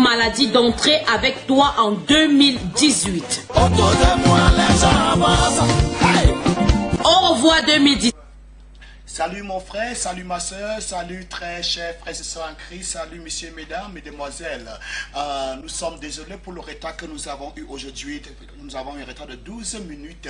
maladie d'entrer avec toi en 2018. Autour de moi, les gens avancent. Hey. Au revoir 2018. Salut mon frère, salut ma soeur, salut très chers frères et sœurs en Christ, salut messieurs, mesdames, mesdemoiselles. Nous sommes désolés pour le retard que nous avons eu aujourd'hui. Nous avons un retard de 12 minutes.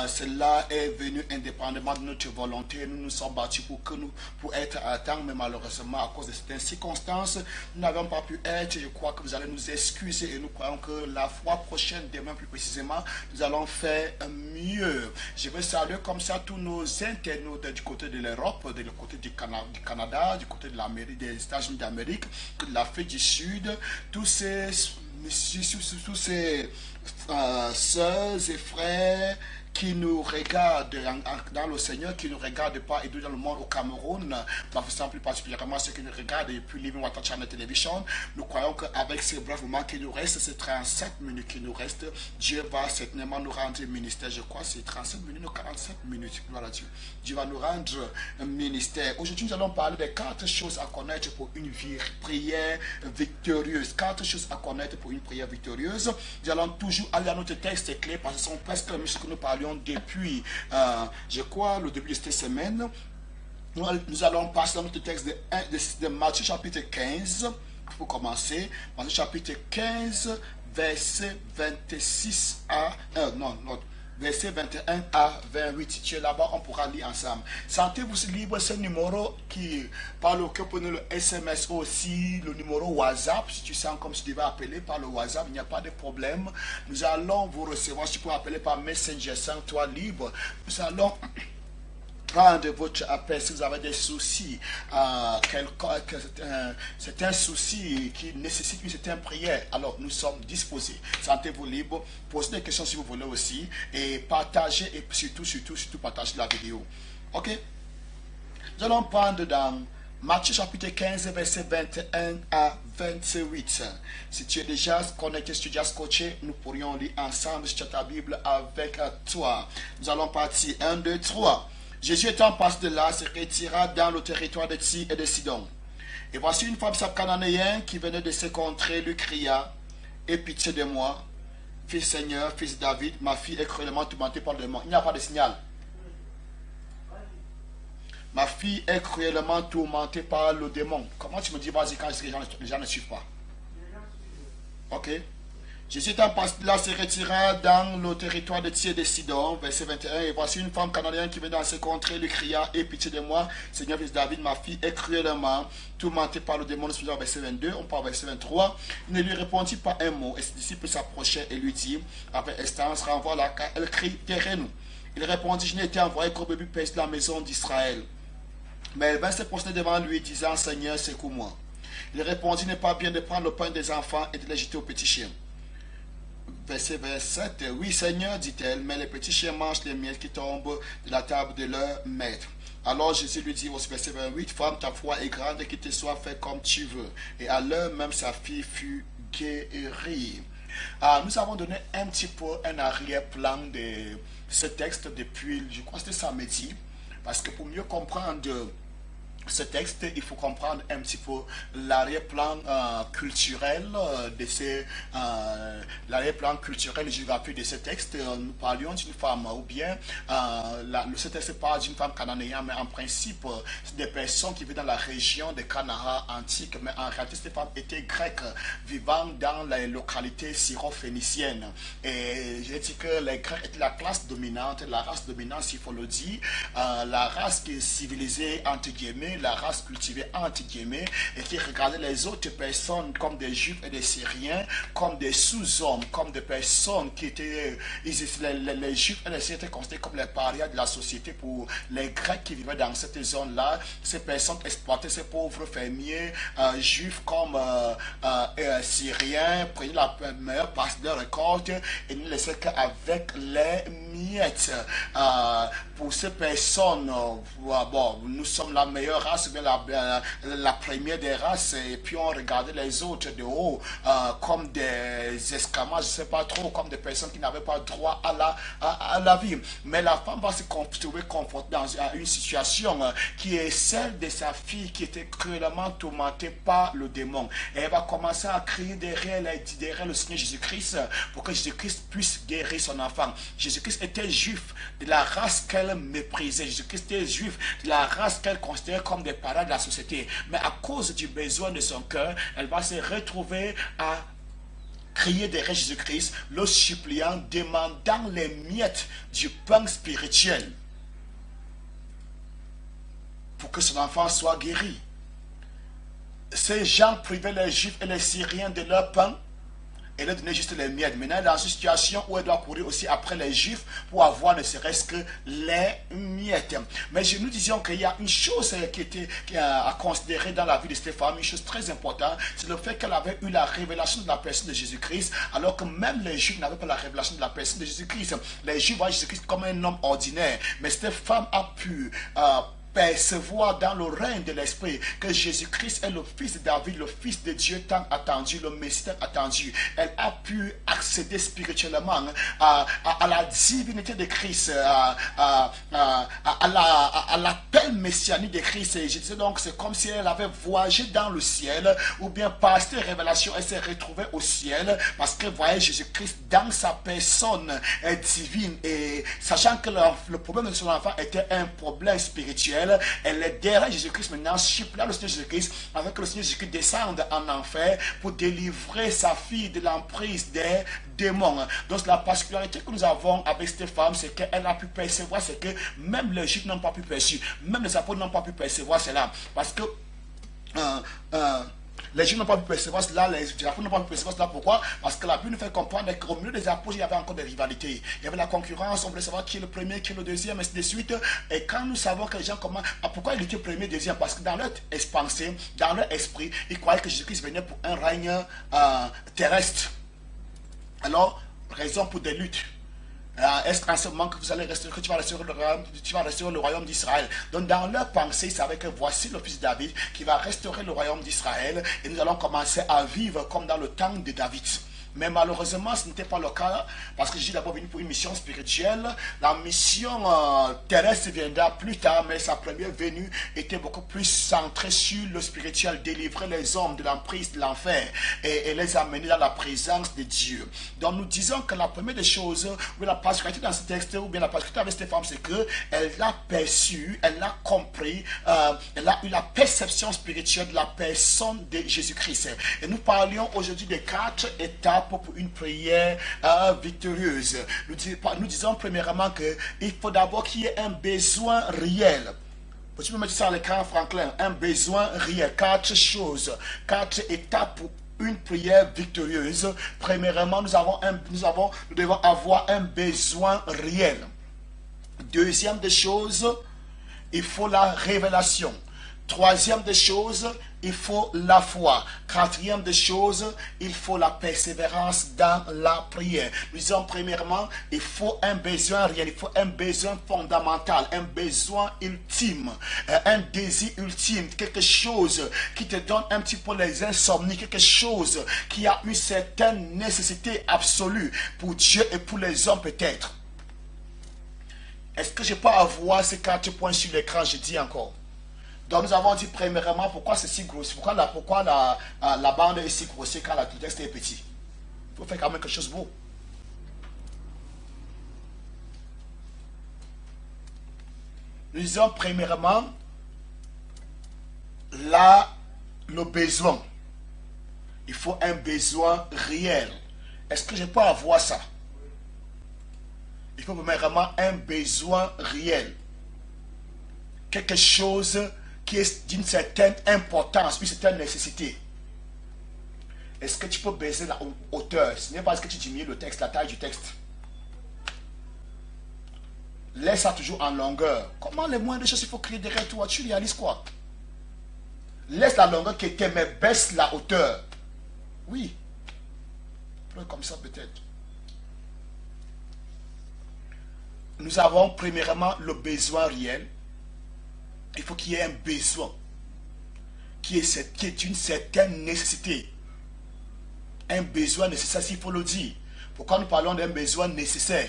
Cela est venu indépendamment de notre volonté. Nous nous sommes battus pour être à temps, mais malheureusement, à cause de certaines circonstances, nous n'avons pas pu être. Je crois que vous allez nous excuser et nous croyons que la fois prochaine, demain plus précisément, nous allons faire mieux. Je veux saluer comme ça tous nos internautes du côté de l'Europe, du côté du Canada, du côté de l'Amérique, des États-Unis d'Amérique, de l'Afrique du Sud, tous ces sœurs et frères qui nous regardent dans le Seigneur, qui nous regardent pas et dans le monde au Cameroun, plus particulièrement ceux qui nous regardent depuis Living Water Channel Television. Nous croyons qu'avec ces brefs moments qui nous restent, ces 37 minutes qui nous restent, Dieu va certainement nous rendre un ministère. Je crois que c'est 37 minutes ou 47 minutes. Gloire à Dieu. Dieu va nous rendre un ministère. Aujourd'hui, nous allons parler des 4 choses à connaître pour une prière victorieuse. 4 choses à connaître pour une prière victorieuse. Nous allons toujours aller à notre texte clé parce que ce sont presque les mêmes choses que nous parlions depuis, je crois, le début de cette semaine. Nous allons passer dans notre texte de Matthieu chapitre 15, pour commencer. Matthieu chapitre 15, verset 26 à... verset 21 à 28. Si tu es là-bas, on pourra lire ensemble. Sentez-vous libre, ce numéro qui par lequel vous prenez le SMS aussi, le numéro WhatsApp. Si tu sens comme si tu devais appeler par le WhatsApp, il n'y a pas de problème. Nous allons vous recevoir. Si tu peux appeler par Messenger, sans toi libre. Nous allons prendre votre appel si vous avez des soucis. C'est un souci qui nécessite une certaine prière. Alors nous sommes disposés. Sentez-vous libre. Posez des questions si vous voulez aussi. Et partagez et surtout partagez la vidéo. Ok? Nous allons prendre dans Matthieu chapitre 15, verset 21 à 28. Si tu es déjà connecté, si tu es déjà scotché, nous pourrions lire ensemble si tu as ta Bible avec toi. Nous allons partir. 1, 2, 3. Jésus étant passé de là, se retira dans le territoire de Tyr et de Sidon. Et voici une femme cananéenne qui venait de ses contrées, lui cria, « Aie pitié de moi, fils Seigneur, fils David, ma fille est cruellement tourmentée par le démon. » Il n'y a pas de signal. Ma fille est cruellement tourmentée par le démon. Comment tu me dis, vas-y, quand les gens ne suivent pas? Ok. Jésus étant passé là, se retira dans le territoire de Tyr et de Sidon, verset 21. Et voici une femme cananéenne qui venait dans ses contrées, lui cria, « Aie pitié de moi, Seigneur, fils David, ma fille est cruellement tourmentée par le démon. » Verset 22, on parle verset 23. Il ne lui répondit pas un mot, et ses disciples s'approchaient et lui dirent, avec instance, renvoie-la, car elle crie, « Terrez-nous. » Il répondit, « Je n'ai été envoyé qu'au bébé pèse la maison d'Israël. » Mais elle vint se prosterner devant lui, disant, « Seigneur, secours-moi. » Il répondit, « N'est pas bien de prendre le pain des enfants et de les jeter aux petits chiens. » Verset 27, « Oui, Seigneur, dit-elle, mais les petits chiens mangent les miettes qui tombent de la table de leur maître. » Alors Jésus lui dit au verset 28, « Femme, ta foi est grande, qu'il te soit fait comme tu veux. » Et à l'heure même, sa fille fut guérie. Nous avons donné un petit peu un arrière-plan de ce texte depuis, je crois que c'était samedi, parce que pour mieux comprendre ce texte, il faut comprendre un petit peu l'arrière-plan culturel l'arrière-plan culturel et géographique de ce texte. Nous parlions d'une femme, ou bien ce texte parle d'une femme cananéenne, mais en principe, c'est des personnes qui vivent dans la région de Canaan antique, mais en réalité, ces femmes étaient grecques, vivant dans les localités syro-phéniciennes. Et j'ai dit que les Grecs étaient la classe dominante, la race dominante, s'il faut le dire, la race qui est civilisée, entre guillemets, la race cultivée entre guillemets, et qui regardait les autres personnes comme des Juifs et des Syriens, comme des sous-hommes, comme des personnes qui étaient, les Juifs et les Syriens étaient considérés comme les parias de la société pour les Grecs qui vivaient dans cette zone-là. Ces personnes exploitaient ces pauvres fermiers Juifs comme Syriens, prenaient la meilleure partie de leur récolte et ne laissaient qu'avec les miettes. Pour ces personnes, bon, nous sommes la meilleure race, bien la première des races, et puis on regardait les autres de haut comme des esclaves, je ne sais pas trop, comme des personnes qui n'avaient pas droit à la vie. Mais la femme va se trouver confrontée dans une situation qui est celle de sa fille qui était cruellement tourmentée par le démon. Et elle va commencer à crier derrière le Seigneur Jésus-Christ pour que Jésus-Christ puisse guérir son enfant. Jésus-Christ était juif de la race qu'elle méprisait. Jésus-Christ était juif de la race qu'elle considérait comme des parents de la société. Mais à cause du besoin de son cœur, elle va se retrouver à crier derrière Jésus-Christ, le suppliant, demandant les miettes du pain spirituel pour que son enfant soit guéri. Ces gens privaient les Juifs et les Syriens de leur pain et leur donnaient juste les miettes. Maintenant, dans une situation où elle doit courir aussi après les Juifs pour avoir ne serait-ce que les miettes. Mais nous disions qu'il y a une chose qui à considérer dans la vie de cette femme, une chose très importante, c'est le fait qu'elle avait eu la révélation de la personne de Jésus-Christ, alors que même les Juifs n'avaient pas la révélation de la personne de Jésus-Christ. Les Juifs voient Jésus-Christ comme un homme ordinaire, mais cette femme a pu percevoir dans le règne de l'Esprit que Jésus-Christ est le fils de David, le fils de Dieu tant attendu, le Messie tant attendu. Elle a pu accéder spirituellement à la divinité de Christ, à l'appel messianique de Christ. Et je disais donc, c'est comme si elle avait voyagé dans le ciel, ou bien par cette révélation, elle s'est retrouvée au ciel, parce qu'elle voyait Jésus-Christ dans sa personne divine. Et sachant que le problème de son enfant était un problème spirituel, elle est derrière Jésus-Christ maintenant, suppliant le Seigneur Jésus-Christ, avec que le Seigneur Jésus-Christ descende en enfer pour délivrer sa fille de l'emprise des démons. Donc la particularité que nous avons avec cette femme, c'est qu'elle a pu percevoir ce que même les Juifs n'ont pas pu percevoir, même les apôtres n'ont pas pu percevoir cela, parce que les Juifs n'ont pas pu percevoir cela, les apôtres n'ont pas pu percevoir cela. Pourquoi? Parce que la Bible nous fait comprendre qu'au milieu des apôtres, il y avait encore des rivalités. Il y avait la concurrence, on voulait savoir qui est le premier, qui est le deuxième, et ainsi de suite. Et quand nous savons que les gens comment... Pourquoi ils étaient premier, deuxième? Parce que dans leur pensée, dans leur esprit, ils croyaient que Jésus-Christ venait pour un règne terrestre. Alors, raison pour des luttes. Est-ce qu'en ce moment que tu vas restaurer le royaume d'Israël? Donc dans leur pensée, ils savaient que voici le fils de David qui va restaurer le royaume d'Israël et nous allons commencer à vivre comme dans le temps de David. Mais malheureusement, ce n'était pas le cas, parce que Jésus est d'abord venu pour une mission spirituelle. La mission terrestre viendra plus tard, mais sa première venue était beaucoup plus centrée sur le spirituel, délivrer les hommes de l'emprise de l'enfer et les amener dans la présence de Dieu. Donc nous disons que la première des choses, ou la particularité dans ce texte, ou bien la particularité avec cette femme, c'est qu'elle l'a perçu, elle l'a compris, elle a eu la perception spirituelle de la personne de Jésus-Christ. Et nous parlions aujourd'hui des 4 étapes pour une prière victorieuse. Nous disons premièrement qu'il faut d'abord qu'il y ait un besoin réel. Tu peux mettre ça à l'écran, Franklin. Un besoin réel. 4 choses, 4 étapes pour une prière victorieuse. Premièrement, nous devons avoir un besoin réel. Deuxième des choses, il faut la révélation. Troisième des choses, il faut la foi. Quatrième des choses, il faut la persévérance dans la prière. Nous disons premièrement, il faut un besoin réel, il faut un besoin fondamental, un besoin ultime, un désir ultime, quelque chose qui te donne un petit peu les insomnies, quelque chose qui a une certaine nécessité absolue pour Dieu et pour les hommes peut-être. Est-ce que je peux avoir ces 4 points sur l'écran? Je dis encore. Donc nous avons dit premièrement pourquoi c'est si gros, pourquoi la bande est si grosse quand le texte est petit. Il faut faire quand même quelque chose de beau. Nous disons premièrement le besoin. Il faut un besoin réel. Est-ce que je peux avoir ça? Il faut premièrement un besoin réel. Quelque chose qui est d'une certaine importance, une certaine nécessité. Est-ce que tu peux baisser la hauteur? Ce n'est pas parce que tu diminues le texte, la taille du texte. Laisse ça toujours en longueur. Comment les moindres choses il faut crier derrière toi? Tu réalises quoi? Laisse la longueur qui était, mais baisse la hauteur. Oui. Comme ça peut-être. Nous avons premièrement le besoin réel. Il faut qu'il y ait un besoin, qui est une certaine nécessité. Un besoin nécessaire, s'il faut le dire. Pourquoi nous parlons d'un besoin nécessaire?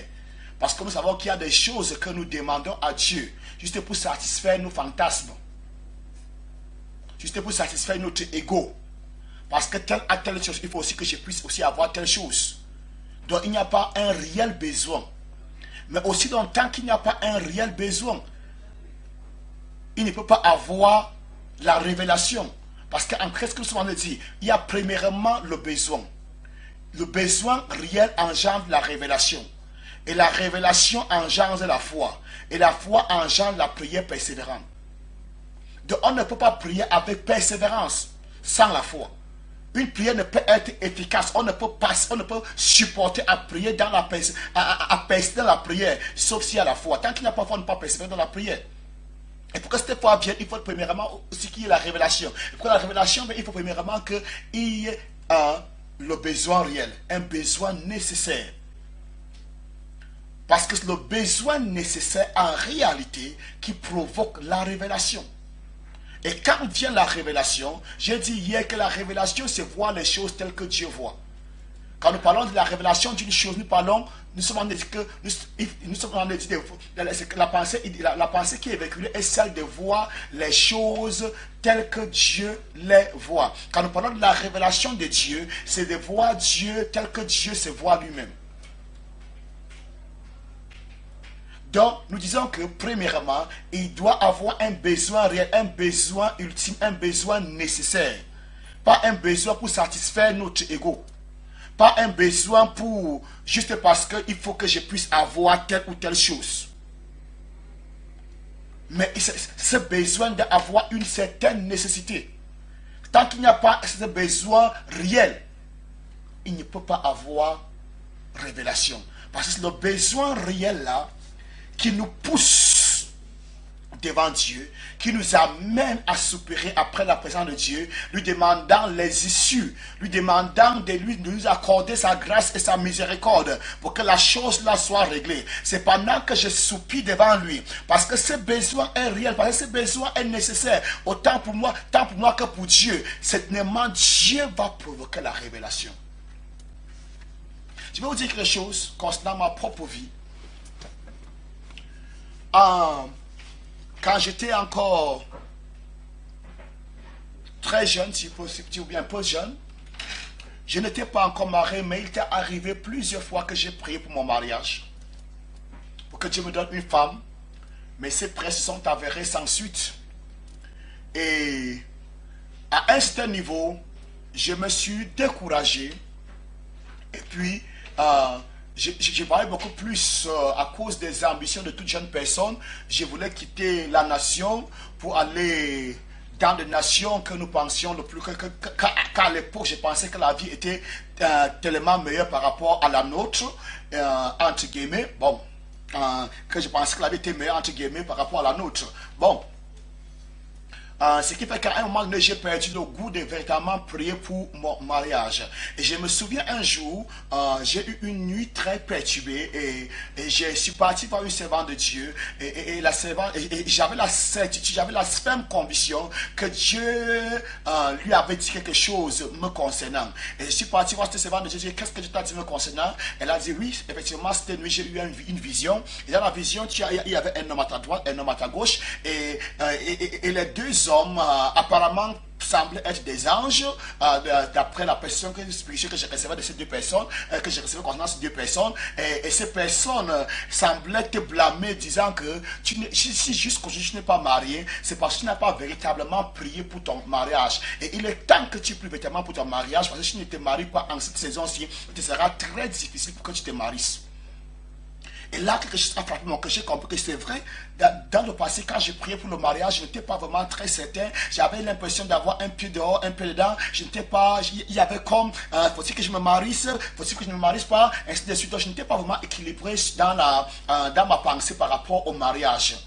Parce que nous savons qu'il y a des choses que nous demandons à Dieu, juste pour satisfaire nos fantasmes, juste pour satisfaire notre ego. Parce que telle à telle chose, il faut aussi que je puisse aussi avoir telle chose. Donc il n'y a pas un réel besoin. Mais aussi longtemps qu'il n'y a pas un réel besoin, il ne peut pas avoir la révélation. Parce qu'en Christ, comme souvent on dit, il y a premièrement le besoin. Le besoin réel engendre la révélation. Et la révélation engendre la foi. Et la foi engendre la prière persévérante. Donc on ne peut pas prier avec persévérance sans la foi. Une prière ne peut être efficace. On ne peut pas, on ne peut supporter à prier dans la persévérer dans la prière, sauf s'il y a la foi. Tant qu'il n'y a pas de foi, on ne peut pas persévérer dans la prière. Et pour que cette foi vienne, il faut premièrement aussi qu'il y ait la révélation. Et pour la révélation, il faut premièrement qu'il y ait le besoin réel, un besoin nécessaire. Parce que c'est le besoin nécessaire en réalité qui provoque la révélation. Et quand vient la révélation, j'ai dit hier que la révélation, c'est voir les choses telles que Dieu voit. Quand nous parlons de la révélation d'une chose, nous sommes en train de dire que la pensée qui est véhiculée est celle de voir les choses telles que Dieu les voit. Quand nous parlons de la révélation de Dieu, c'est de voir Dieu tel que Dieu se voit lui-même. Donc, nous disons que, premièrement, il doit avoir un besoin réel, un besoin ultime, un besoin nécessaire. Pas un besoin pour satisfaire notre ego. Pas un besoin pour, juste parce qu'il faut que je puisse avoir telle ou telle chose. Mais ce besoin d'avoir une certaine nécessité. Tant qu'il n'y a pas ce besoin réel, il ne peut pas avoir révélation. Parce que c'est le besoin réel là qui nous pousse devant Dieu, qui nous amène à soupirer après la présence de Dieu, lui demandant les issues, lui demandant de nous accorder sa grâce et sa miséricorde pour que la chose là soit réglée. C'est pendant que je soupire devant lui, parce que ce besoin est réel, parce que ce besoin est nécessaire, autant pour moi que pour Dieu. Certainement, Dieu va provoquer la révélation. Je vais vous dire quelque chose concernant ma propre vie. Quand j'étais encore très jeune, si possible, ou bien un peu jeune, je n'étais pas encore marié, mais il était arrivé plusieurs fois que j'ai prié pour mon mariage, pour que Dieu me donne une femme, mais ces prières se sont avérées sans suite. Et à un certain niveau, je me suis découragé, et puis je parlais beaucoup plus à cause des ambitions de toute jeune personne. Je voulais quitter la nation pour aller dans des nations que nous pensions le plus... Qu'à l'époque, je pensais que la vie était tellement meilleure par rapport à la nôtre, entre guillemets. Bon, que je pensais que la vie était meilleure, entre guillemets, par rapport à la nôtre. Bon. Ce qui fait qu'à un moment donné, j'ai perdu le goût de véritablement prier pour mon mariage. Et je me souviens un jour, j'ai eu une nuit très perturbée et je suis parti voir une servante de Dieu et la servante, et j'avais la certitude, j'avais la ferme conviction que Dieu lui avait dit quelque chose me concernant. Et je suis parti voir cette servante de Dieu, j'ai dit, qu'est-ce que Dieu t'a dit me concernant? Elle a dit, oui, effectivement, cette nuit, j'ai eu une vision. Et dans la vision, il y avait un homme à ta droite, un homme à ta gauche, et les deux hommes apparemment semblaient être des anges, d'après la personne que je recevais de ces deux personnes, que je recevais concernant ces deux personnes, et ces personnes semblaient te blâmer, disant que si jusqu'aujourd'hui tu n'es pas marié, c'est parce que tu n'as pas véritablement prié pour ton mariage. Et il est temps que tu pries véritablement pour ton mariage, parce que si tu ne te maries pas en cette saison-ci, il sera très difficile pour que tu te maries. Et là, quelque chose a frappé mon cœur, j'ai compris que c'est vrai. Dans le passé, quand j'ai prié pour le mariage, je n'étais pas vraiment très certain. J'avais l'impression d'avoir un pied dehors, un pied dedans. Je n'étais pas, il y avait comme, faut-il que je me marie, faut-il que je ne me marie pas, ainsi de suite. Donc, je n'étais pas vraiment équilibré dans ma pensée par rapport au mariage.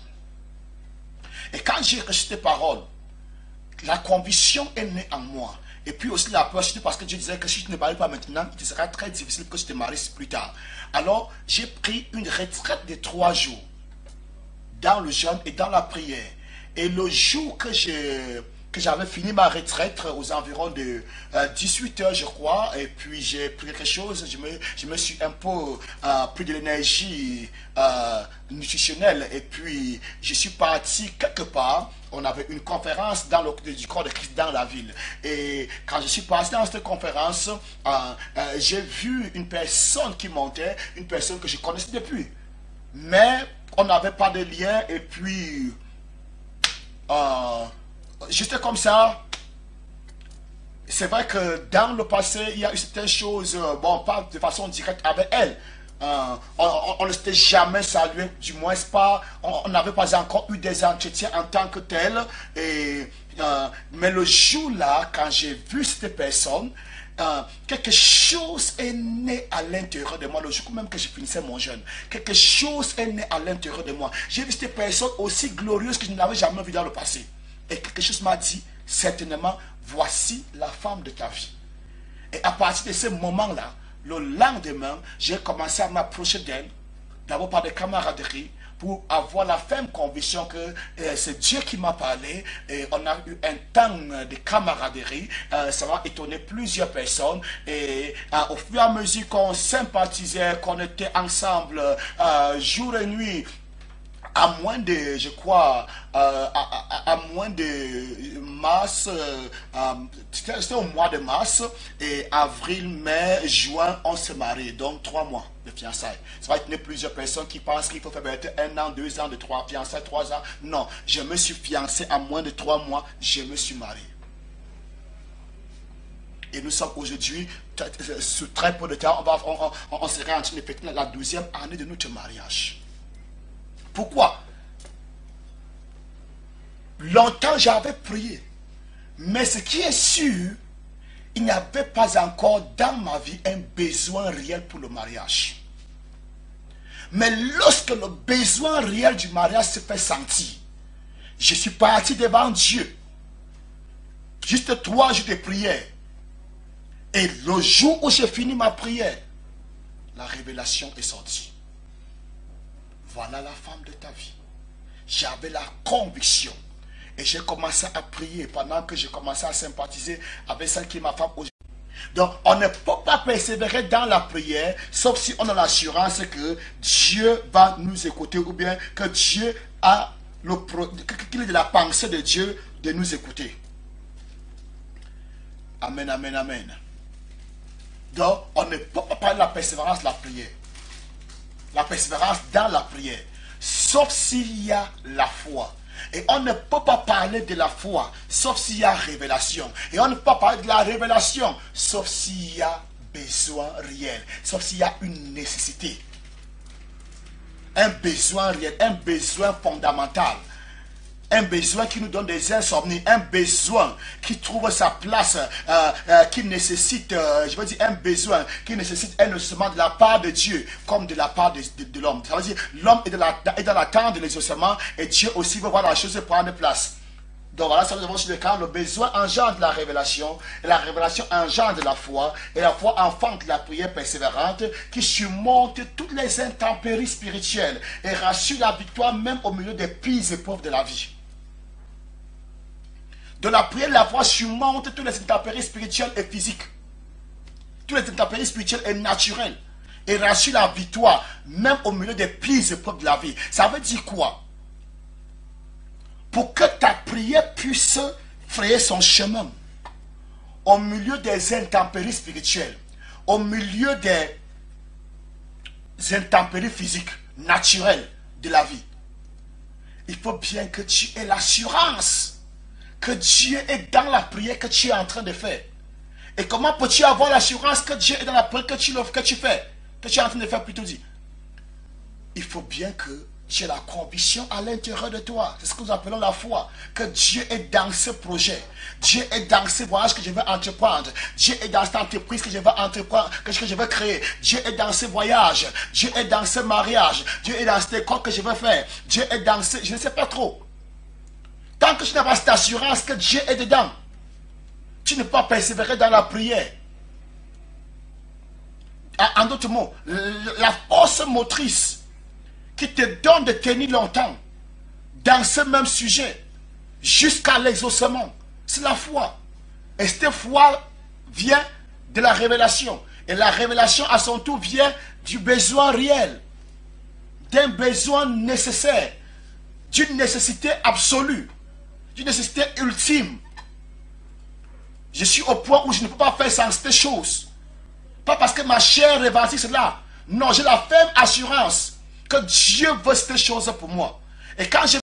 Et quand j'ai reçu ces paroles, la conviction est née en moi. Et puis aussi la peur, parce que Dieu disait que si tu ne te maries pas maintenant, il sera très difficile que tu te maries plus tard. Alors, j'ai pris une retraite de 3 jours dans le jeûne et dans la prière. Et le jour que j'avais fini ma retraite aux environs de 18 heures, je crois, et puis j'ai pris quelque chose, je me suis un peu pris de l'énergie nutritionnelle, et puis je suis parti quelque part. On avait une conférence dans du corps de Christ dans la ville. Et quand je suis passé dans cette conférence, j'ai vu une personne qui montait, une personne que je connaissais depuis. Mais on n'avait pas de lien, et puis juste comme ça. C'est vrai que dans le passé, il y a eu certaines choses, bon, pas de façon directe avec elle. On ne s'était jamais salué, du moins pas, on n'avait pas encore eu des entretiens en tant que tel. Mais le jour-là, quand j'ai vu cette personne, quelque chose est né à l'intérieur de moi, le jour même que je finissais mon jeûne. Quelque chose est né à l'intérieur de moi. J'ai vu cette personne aussi glorieuse que je n'avais jamais vue dans le passé. Et quelque chose m'a dit, certainement, voici la femme de ta vie. Et à partir de ce moment-là, le lendemain, j'ai commencé à m'approcher d'elle, d'abord par des camaraderies, pour avoir la ferme conviction que c'est Dieu qui m'a parlé. Et on a eu un temps de camaraderie, ça m'a étonné plusieurs personnes. Et au fur et à mesure qu'on sympathisait, qu'on était ensemble jour et nuit, à moins de, je crois, à moins de mars, c'était au mois de mars, et avril, mai, juin, on se marie, donc 3 mois de fiançailles. Ça va être plusieurs personnes qui pensent qu'il faut faire peut-être 1 an, 2 ans, de 3 fiançailles, 3 ans. Non, je me suis fiancé à moins de 3 mois, je me suis marié. Et nous sommes aujourd'hui, sous très peu de temps, on serait en train de fêter la 12e année de notre mariage. Pourquoi? Longtemps j'avais prié, mais ce qui est sûr, il n'y avait pas encore dans ma vie un besoin réel pour le mariage. Mais lorsque le besoin réel du mariage se fait sentir, je suis parti devant Dieu, juste 3 jours de prière, et le jour où j'ai fini ma prière, la révélation est sortie. Voilà la femme de ta vie. J'avais la conviction. Et j'ai commencé à prier pendant que j'ai commencé à sympathiser avec celle qui est ma femme aujourd'hui. Donc, on ne peut pas persévérer dans la prière, sauf si on a l'assurance que Dieu va nous écouter, ou bien que Dieu a qu'il est de la pensée de Dieu de nous écouter. Amen, amen, amen. Donc, on ne peut pas parler de la persévérance de la prière. La persévérance dans la prière, sauf s'il y a la foi. Et on ne peut pas parler de la foi, sauf s'il y a révélation. Et on ne peut pas parler de la révélation, sauf s'il y a besoin réel, sauf s'il y a une nécessité. Un besoin réel, un besoin fondamental. Un besoin qui nous donne des insomnies, un besoin qui trouve sa place, qui nécessite, je veux dire, un besoin qui nécessite un exaucement de la part de Dieu, comme de la part de l'homme. Ça veut dire, l'homme est dans l'attente de l'exaucement, et Dieu aussi veut voir la chose prendre place. Donc voilà, ça nous avons sur le camp, le besoin engendre la révélation, et la révélation engendre la foi, et la foi enfante la prière persévérante, qui surmonte toutes les intempéries spirituelles, et rassure la victoire même au milieu des pires épreuves de la vie. De la prière, la foi surmonte toutes les intempéries spirituelles et physiques. Toutes les intempéries spirituelles et naturelles. Et rassure la victoire, même au milieu des pires épreuves de la vie. Ça veut dire quoi? Pour que ta prière puisse frayer son chemin, au milieu des intempéries spirituelles, au milieu des intempéries physiques, naturelles de la vie, il faut bien que tu aies l'assurance que Dieu est dans la prière que tu es en train de faire. Et comment peux-tu avoir l'assurance que Dieu est dans la prière que tu fais, que tu es en train de faire plutôt dit? Il faut bien que tu aies la conviction à l'intérieur de toi. C'est ce que nous appelons la foi. Que Dieu est dans ce projet. Dieu est dans ce voyage que je veux entreprendre. Dieu est dans cette entreprise que je veux entreprendre, que je veux créer. Dieu est dans ce voyage. Dieu est dans ce mariage. Dieu est dans cette école que je veux faire. Dieu est dans ce... Je ne sais pas trop. Tant que tu n'as pas cette assurance que Dieu est dedans, tu ne peux pas persévérer dans la prière. En d'autres mots, la force motrice qui te donne de tenir longtemps dans ce même sujet, jusqu'à l'exaucement. C'est la foi. Et cette foi vient de la révélation. Et la révélation, à son tour, vient du besoin réel. D'un besoin nécessaire. D'une nécessité absolue. D'une nécessité ultime. Je suis au point où je ne peux pas faire sans cette chose. Pas parce que ma chair revendique cela. Non, j'ai la ferme assurance que Dieu veut cette chose pour moi. Et quand je